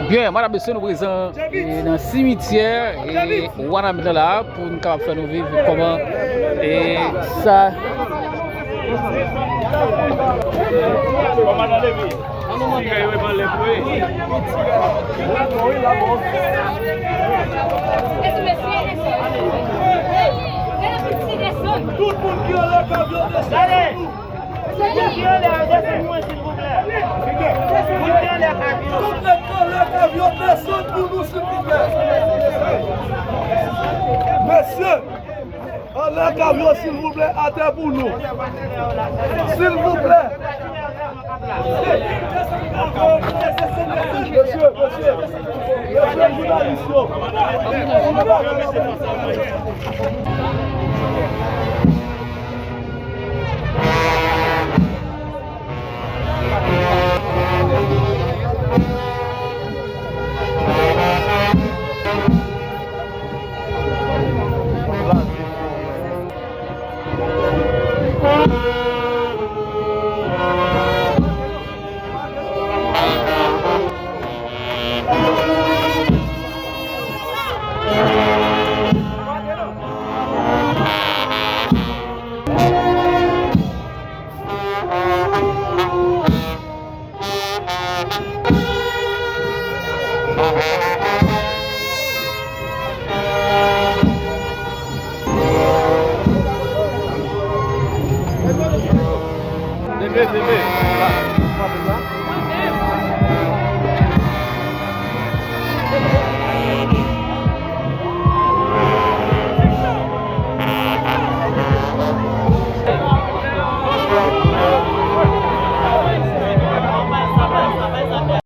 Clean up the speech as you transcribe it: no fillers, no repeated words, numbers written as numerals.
Bien, madame monsieur, nous présents dans le cimetière et on est là pour nous faire nous vivre comment et ça. Tout le monde qui a le camion de salé. Tout le camion descend pour nous, s'il vous plaît. Monsieur, le camion, s'il vous plaît, à terre pour nous. S'il vous plaît. Monsieur, journaliste.